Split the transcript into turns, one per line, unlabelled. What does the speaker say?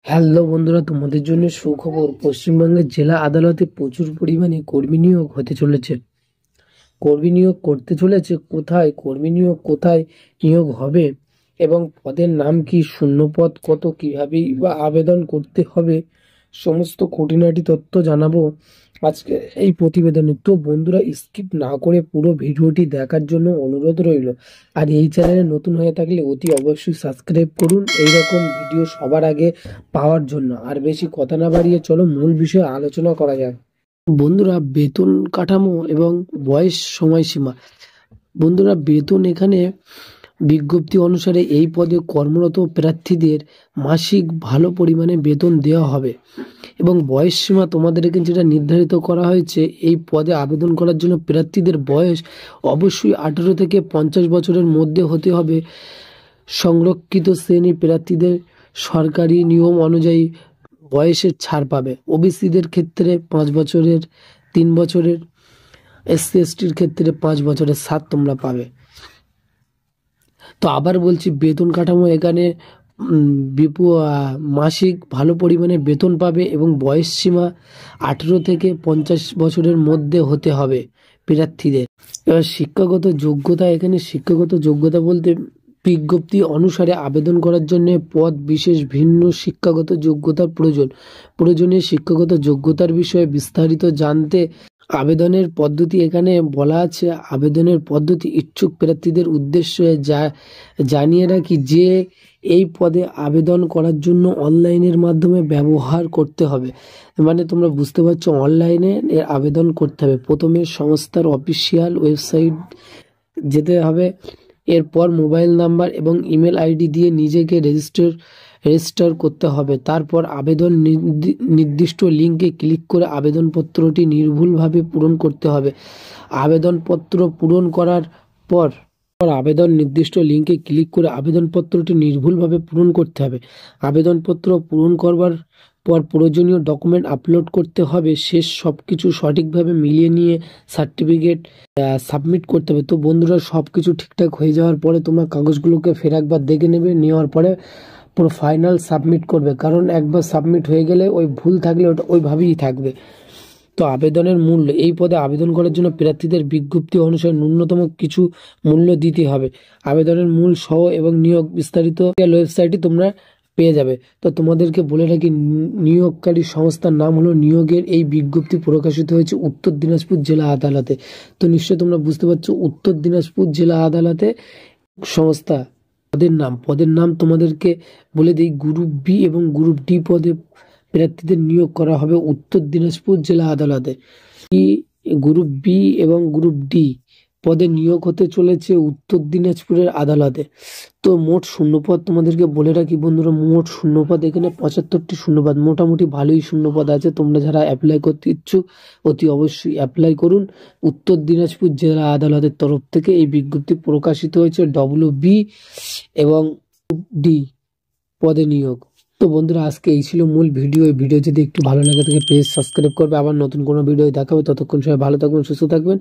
Hello বন্ধুরা, তোমাদের জন্য সুখবর। পশ্চিমবঙ্গের জেলা আদালতে প্রচুর পরিমাণে কর্মী নিয়োগ হতে চলেছে। কর্মী নিয়োগ করতে চলেছে কোথায়, কর্মী নিয়োগ কোথায় নিয়োগ হবে এবং পদের নাম কি, শূন্যপদ কত, কিভাবে বা আবেদন করতে হবে, সমস্ত খুঁটিনাটি তথ্য জানাবো আজকে এই প্রতিবেদনে। তো বন্ধুরা, স্কিপ না করে পুরো ভিডিওটি দেখার জন্য অনুরোধ রইল। আর এই চ্যানেলে নতুন হয়ে থাকলে অতি অবশ্যই সাবস্ক্রাইব করুন এইরকম ভিডিও সবার আগে পাওয়ার জন্য। আর বেশি কথা না বাড়িয়ে চলো মূল বিষয়ে আলোচনা করা যাক। বন্ধুরা, বেতন কাঠামো এবং বয়স সময়সীমা। বন্ধুরা, বেতন এখানে বিজ্ঞপ্তি অনুসারে এই পদে কর্মরত প্রার্থীদের মাসিক ভালো পরিমাণে বেতন দেওয়া হবে এবং বয়স সীমা তোমাদের এখানে যেটা নির্ধারিত করা হয়েছে, এই পদে আবেদন করার জন্য প্রার্থীদের বয়স অবশ্যই 18 থেকে 50 বছরের মধ্যে হতে হবে। সংরক্ষিত শ্রেণী প্রার্থীদের সরকারি নিয়ম অনুযায়ী বয়সের ছাড় পাবে। ওবিসিদের ক্ষেত্রে 5 বছরের, 3 বছরের, এসসি এসটির ক্ষেত্রে 5 বছরের ছাড় তোমরা পাবে। তো আবার বলছি, বেতন কাঠামো এখানে মাসিক ভালো পরিমাণে বেতন পাবে এবং বয়স সীমা 18 থেকে 50 বছরের মধ্যে হতে হবে প্রার্থীদের। এবার শিক্ষাগত যোগ্যতা, এখানে শিক্ষাগত যোগ্যতা বলতে বিজ্ঞপ্তি অনুসারে আবেদন করার জন্য পদ বিশেষ ভিন্ন শিক্ষাগত যোগ্যতার প্রয়োজনীয় শিক্ষাগত যোগ্যতার বিষয়ে বিস্তারিত জানতে আবেদনের পদ্ধতি এখানে বলা আছে। আবেদনের পদ্ধতি ইচ্ছুক প্রার্থীদের উদ্দেশ্যে জানিয়ে রাখি যে এই পদে আবেদন করার জন্য অনলাইনের মাধ্যমে ব্যবহার করতে হবে। মানে তোমরা বুঝতে পারছো, অনলাইনে এর আবেদন করতে হবে। প্রথমে সংস্থার অফিসিয়াল ওয়েবসাইট যেতে হবে, এরপর মোবাইল নাম্বার এবং ইমেল আইডি দিয়ে নিজেকে রেজিস্টার করতে হবে। তারপর আবেদন নির্দিষ্ট লিঙ্কে ক্লিক করে আবেদনপত্রটি নির্ভুলভাবে পূরণ করতে হবে। আবেদনপত্র পূরণ করার পর আবেদন নির্দিষ্ট লিঙ্কে ক্লিক করে আবেদনপত্রটি নির্ভুলভাবে পূরণ করতে হবে। আবেদনপত্র পূরণ করবার পর প্রয়োজনীয় ডকুমেন্ট আপলোড করতে হবে। শেষ সবকিছু সঠিকভাবে মিলিয়ে নিয়ে সার্টিফিকেট সাবমিট করতে হবে। তো বন্ধুরা, সবকিছু ঠিকঠাক হয়ে যাওয়ার পরে তোমরা কাগজগুলোকে ফের একবার দেখে নেবে, নেওয়ার পরে পুরো ফাইনাল সাবমিট করবে। কারণ একবার সাবমিট হয়ে গেলে ওই ভুল থাকলে ওটা ওইভাবেই থাকবে। তো আবেদনের মূল্য, এই পদে আবেদন করার জন্য প্রার্থীদের বিজ্ঞপ্তি অনুসারে ন্যূনতম কিছু মূল্য দিতে হবে। আবেদনের মূল সহ এবং নিয়োগ বিস্তারিত ওয়েবসাইটে তোমরা পেয়ে যাবে। তো তোমাদেরকে বলে রাখি, নিয়োগকারী সংস্থার নাম হলো নিয়োগের এই বিজ্ঞপ্তি প্রকাশিত হয়েছে উত্তর দিনাজপুর জেলা আদালতে। তো নিশ্চয়ই তোমরা বুঝতে পারছো, উত্তর দিনাজপুর জেলা আদালতে সংস্থা। পদের নাম তোমাদেরকে বলে দিই, গ্রুপ বি এবং গ্রুপ ডি পদে প্রার্থীদের নিয়োগ করা হবে উত্তর দিনাজপুর জেলা আদালতে। গ্রুপ বি এবং গ্রুপ ডি পদে নিয়োগ হতে চলেছে উত্তর দিনাজপুরের আদালতে। তো মোট শূন্যপদ তোমাদেরকে বলে রাখি বন্ধুরা, মোট শূন্যপদ এখানে 75টি শূন্যপদ, মোটামুটি ভালোই শূন্যপদ আছে। তোমরা যারা অ্যাপ্লাই করতে ইচ্ছুক অতি অবশ্যই অ্যাপ্লাই করুন। উত্তর দিনাজপুর জেলা আদালতের তরফ থেকে এই বিজ্ঞপ্তি প্রকাশিত হয়েছে WB এবং ডি পদে নিয়োগ। তো বন্ধুরা, আজকে এই ছিল মূল ভিডিও। এই ভিডিও যদি একটু ভালো লাগে থাকে প্লিজ সাবস্ক্রাইব করবে। আবার নতুন কোনো ভিডিও দেখাবে, ততক্ষণ সবাই ভালো থাকবেন, সুস্থ থাকবেন।